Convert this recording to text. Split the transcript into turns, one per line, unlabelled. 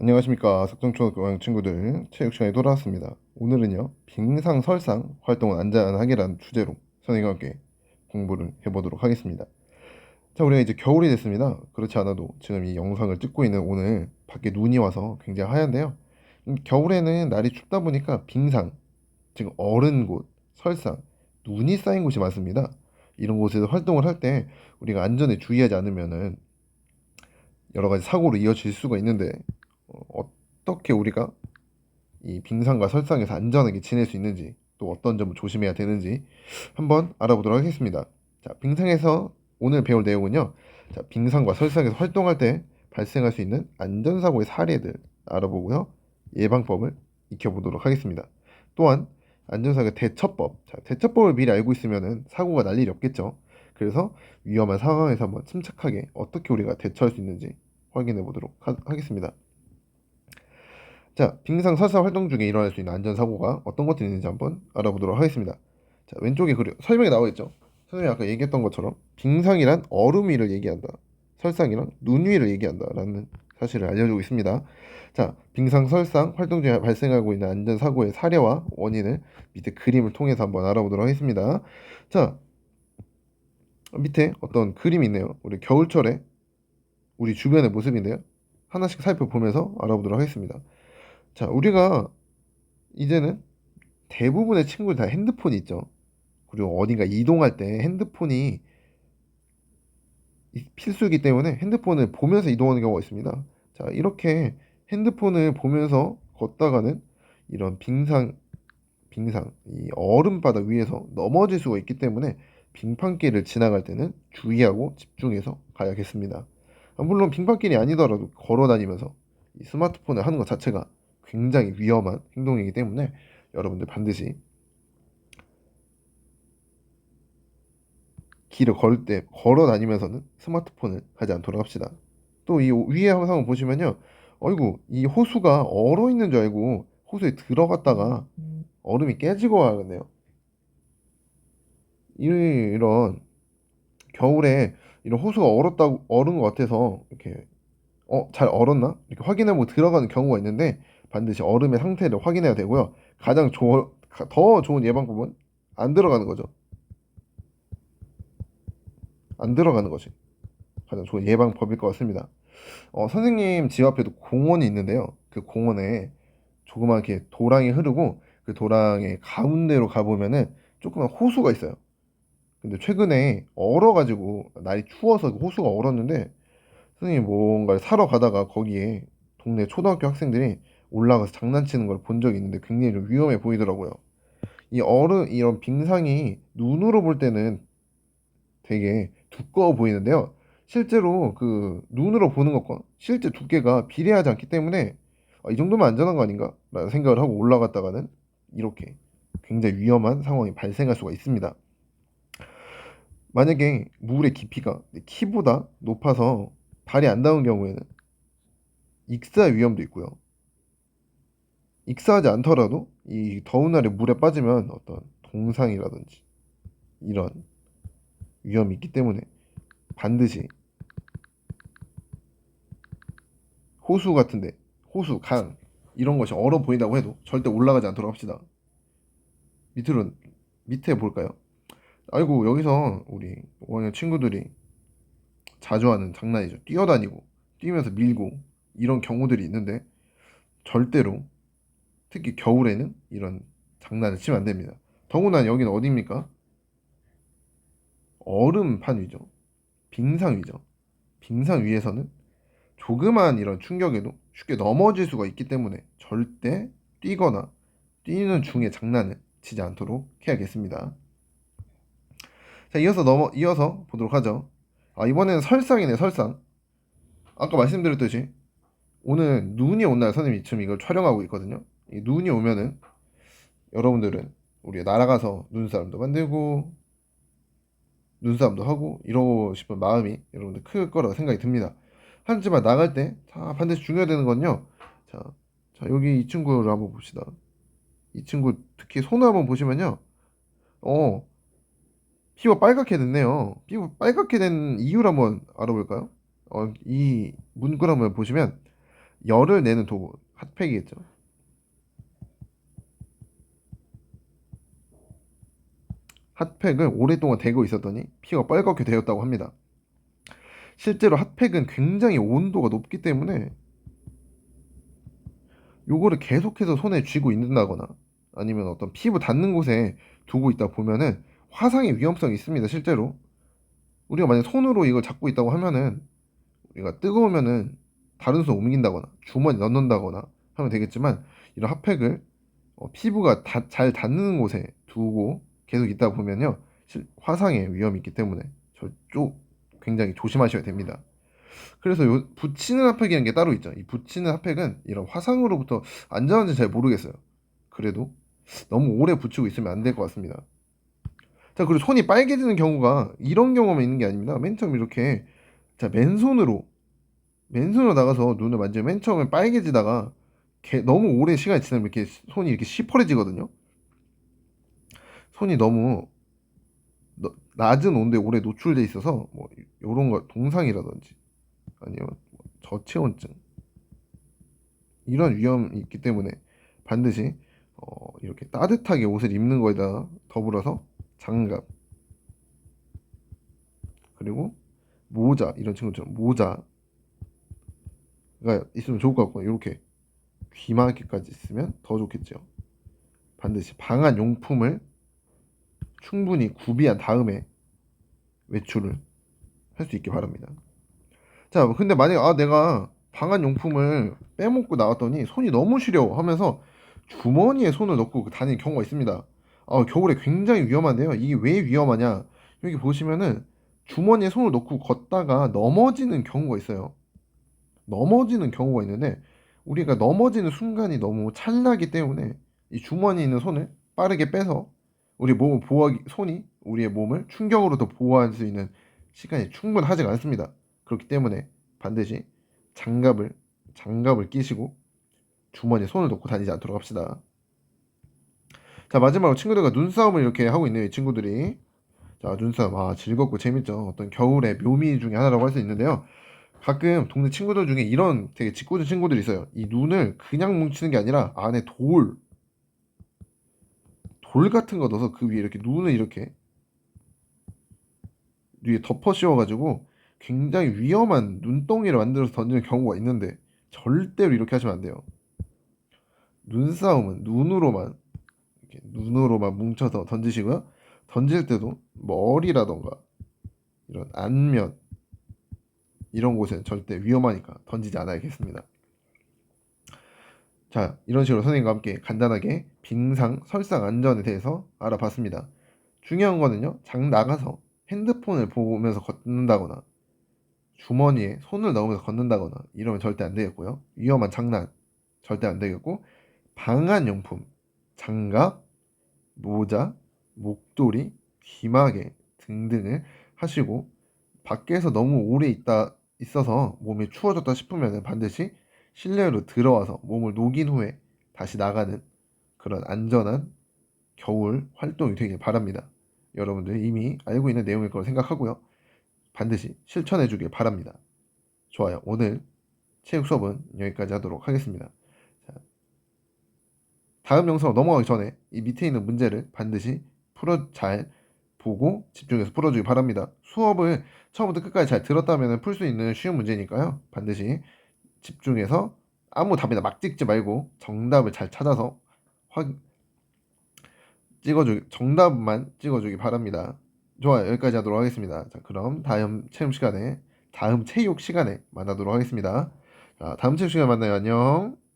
안녕하십니까. 석정초등학교 친구들 체육 시간에 돌아왔습니다. 오늘은요 빙상설상 활동은 안전하게라는 주제로 선생님과 함께 공부를 해보도록 하겠습니다. 자, 우리가 이제 겨울이 됐습니다. 그렇지 않아도 지금 이 영상을 찍고 있는 오늘 밖에 눈이 와서 굉장히 하얀데요. 겨울에는 날이 춥다 보니까 빙상, 즉 얼은 곳, 설상, 눈이 쌓인 곳이 많습니다. 이런 곳에서 활동을 할 때 우리가 안전에 주의하지 않으면은 여러 가지 사고로 이어질 수가 있는데 어떻게 우리가 이 빙상과 설상에서 안전하게 지낼 수 있는지, 또 어떤 점을 조심해야 되는지 한번 알아보도록 하겠습니다. 자, 빙상에서 오늘 배울 내용은요. 자, 빙상과 설상에서 활동할 때 발생할 수 있는 안전사고의 사례들 알아보고요. 예방법을 익혀보도록 하겠습니다. 또한 안전사고 대처법. 자, 대처법을 미리 알고 있으면은 사고가 날 일이 없겠죠. 그래서 위험한 상황에서 한번 침착하게 어떻게 우리가 대처할 수 있는지 확인해 보도록 하겠습니다. 자, 빙상 설사 활동 중에 일어날 수 있는 안전사고가 어떤 것들이 있는지 한번 알아보도록 하겠습니다. 자, 왼쪽에 설명이 나와 있죠. 선생님이 아까 얘기했던 것처럼 빙상이란 얼음 위를 얘기한다. 설상이란 눈 위를 얘기한다라는 사실을 알려주고 있습니다. 자, 빙상 설상 활동 중에 발생하고 있는 안전사고의 사례와 원인을 밑에 그림을 통해서 한번 알아보도록 하겠습니다. 자, 밑에 어떤 그림이 있네요. 우리 겨울철에 우리 주변의 모습인데요. 하나씩 살펴보면서 알아보도록 하겠습니다. 자, 우리가 이제는 대부분의 친구들 다 핸드폰이 있죠. 그리고 어딘가 이동할 때 핸드폰이 필수이기 때문에 핸드폰을 보면서 이동하는 경우가 있습니다. 자, 이렇게 핸드폰을 보면서 걷다가는 이런 이 얼음바닥 위에서 넘어질 수가 있기 때문에 빙판길을 지나갈 때는 주의하고 집중해서 가야겠습니다. 물론 빙판길이 아니더라도 걸어 다니면서 이 스마트폰을 하는 것 자체가 굉장히 위험한 행동이기 때문에 여러분들 반드시 길을 걸을 때 걸어 다니면서는 스마트폰을 하지 않도록 합시다. 또 이 위에 영상을 보시면요. 어이구, 이 호수가 얼어 있는 줄 알고 호수에 들어갔다가 얼음이 깨지고 하겠네요. 이런 겨울에 이런 호수가 얼은 것 같아서 이렇게 잘 얼었나? 이렇게 확인해보고 들어가는 경우가 있는데 반드시 얼음의 상태를 확인해야 되고요. 더 좋은 예방법은 안 들어가는 거죠. 안 들어가는 것이 가장 좋은 예방법일 것 같습니다. 선생님 집 앞에도 공원이 있는데요. 그 공원에 조그맣게 도랑이 흐르고 그 도랑의 가운데로 가보면은 조그만 호수가 있어요. 근데 최근에 얼어가지고 날이 추워서 그 호수가 얼었는데 선생님이 뭔가를 사러 가다가 거기에 동네 초등학교 학생들이 올라가서 장난치는 걸 본 적이 있는데 굉장히 좀 위험해 보이더라고요. 이런 빙상이 눈으로 볼 때는 되게 두꺼워 보이는데요. 실제로 그 눈으로 보는 것과 실제 두께가 비례하지 않기 때문에 이 정도면 안전한 거 아닌가? 라는 생각을 하고 올라갔다가는 이렇게 굉장히 위험한 상황이 발생할 수가 있습니다. 만약에 물의 깊이가 키보다 높아서 발이 안 닿은 경우에는 익사 위험도 있고요. 익사하지 않더라도 이 더운 날에 물에 빠지면 어떤 동상이라든지 이런 위험이 있기 때문에 반드시 호수 같은데, 호수, 강 이런 것이 얼어 보인다고 해도 절대 올라가지 않도록 합시다. 밑으로 밑에 볼까요? 아이고, 여기서 우리 5학년 친구들이 자주 하는 장난이죠. 뛰어다니고 뛰면서 밀고 이런 경우들이 있는데 절대로 특히 겨울에는 이런 장난을 치면 안 됩니다. 더구나 여기는 어디입니까? 얼음판 위죠. 빙상 위죠. 빙상 위에서는 조그만 이런 충격에도 쉽게 넘어질 수가 있기 때문에 절대 뛰거나 뛰는 중에 장난을 치지 않도록 해야겠습니다. 자, 이어서 보도록 하죠. 이번에는 설상이네, 설상. 아까 말씀드렸듯이 오늘 눈이 온 날 선생님이 지금 이걸 촬영하고 있거든요. 이 눈이 오면은 여러분들은 우리 날아가서 눈사람도 만들고 눈싸움도 하고 이러고 싶은 마음이 여러분들 클 거라고 생각이 듭니다. 하지만 나갈 때 반드시 중요해야 되는 건요. 자, 여기 이 친구를 한번 봅시다. 이 친구 특히 손을 한번 보시면요. 어, 피부가 빨갛게 됐네요. 피부 빨갛게 된 이유를 한번 알아볼까요? 이 문구를 한번 보시면 열을 내는 도구, 핫팩이겠죠. 핫팩을 오랫동안 대고 있었더니 피가 빨갛게 되었다고 합니다. 실제로 핫팩은 굉장히 온도가 높기 때문에 요거를 계속해서 손에 쥐고 있는다거나 아니면 어떤 피부 닿는 곳에 두고 있다 보면은 화상의 위험성이 있습니다. 실제로 우리가 만약 손으로 이걸 잡고 있다고 하면은 우리가 뜨거우면은 다른 손 옮긴다거나 주머니 넣는다거나 하면 되겠지만 이런 핫팩을 피부가 잘 닿는 곳에 두고 계속 있다 보면요 화상의 위험이 있기 때문에 저쪽 굉장히 조심하셔야 됩니다. 그래서 붙이는 핫팩이라는 게 따로 있죠. 이 붙이는 핫팩은 이런 화상으로부터 안전한지 잘 모르겠어요. 그래도 너무 오래 붙이고 있으면 안 될 것 같습니다. 자, 그리고 손이 빨개지는 경우가 이런 경우만 있는 게 아닙니다. 맨 처음 이렇게 자 맨손으로 나가서 눈을 만지면 맨 처음에 빨개지다가 너무 오래 시간이 지나면 이렇게 손이 이렇게 시퍼래지거든요. 손이 너무 낮은 온도에 오래 노출돼 있어서 뭐 이런 거 동상이라든지 아니면 저체온증 이런 위험이 있기 때문에 반드시 이렇게 따뜻하게 옷을 입는 거에다 더불어서 장갑 그리고 모자 이런 친구처럼 모자가 있으면 좋을 것 같고 이렇게 귀마개까지 있으면 더 좋겠죠. 반드시 방한 용품을 충분히 구비한 다음에 외출을 할 수 있기 바랍니다. 자, 근데 만약 내가 방한 용품을 빼먹고 나왔더니 손이 너무 시려 하면서 주머니에 손을 넣고 다니는 경우가 있습니다. 겨울에 굉장히 위험한데요. 이게 왜 위험하냐? 여기 보시면은 주머니에 손을 넣고 걷다가 넘어지는 경우가 있어요. 넘어지는 경우가 있는데 우리가 넘어지는 순간이 너무 찰나기 때문에 이 주머니에 있는 손을 빠르게 빼서 우리 몸을 보호하기 손이 우리의 몸을 충격으로도 보호할 수 있는 시간이 충분하지가 않습니다. 그렇기 때문에 반드시 장갑을 끼시고 주머니에 손을 넣고 다니지 않도록 합시다. 자, 마지막으로 친구들과 눈싸움을 이렇게 하고 있네요. 이 친구들이. 자, 눈싸움. 즐겁고 재밌죠. 어떤 겨울의 묘미 중에 하나라고 할 수 있는데요. 가끔 동네 친구들 중에 이런 되게 짓궂은 친구들이 있어요. 이 눈을 그냥 뭉치는 게 아니라 안에 돌 같은 거 넣어서 그 위에 이렇게 눈을 이렇게 위에 덮어 씌워가지고 굉장히 위험한 눈덩이를 만들어서 던지는 경우가 있는데 절대로 이렇게 하시면 안 돼요. 눈싸움은 눈으로만 뭉쳐서 던지시고요. 던질 때도 머리라던가 이런 안면 이런 곳은 절대 위험하니까 던지지 않아야겠습니다. 자, 이런 식으로 선생님과 함께 간단하게 빙상, 설상 안전에 대해서 알아봤습니다. 중요한 거는요, 장 나가서 핸드폰을 보면서 걷는다거나 주머니에 손을 넣으면서 걷는다거나 이러면 절대 안 되겠고요. 위험한 장난 절대 안 되겠고 방한용품, 장갑, 모자, 목도리, 귀마개 등등을 하시고 밖에서 너무 오래 있어서 몸이 추워졌다 싶으면 반드시 실내로 들어와서 몸을 녹인 후에 다시 나가는 그런 안전한 겨울 활동이 되길 바랍니다. 여러분들 이미 알고 있는 내용일 거라 생각하고요. 반드시 실천해 주길 바랍니다. 좋아요. 오늘 체육 수업은 여기까지 하도록 하겠습니다. 자, 다음 영상으로 넘어가기 전에 이 밑에 있는 문제를 반드시 잘 보고 집중해서 풀어주기 바랍니다. 수업을 처음부터 끝까지 잘 들었다면 풀 수 있는 쉬운 문제니까요. 반드시 집중해서 아무 답이나 막 찍지 말고 정답을 잘 찾아서 정답만 찍어주기 바랍니다. 좋아요. 여기까지 하도록 하겠습니다. 자, 그럼 다음 체육 시간에 만나도록 하겠습니다. 자, 다음 체육 시간에 만나요. 안녕.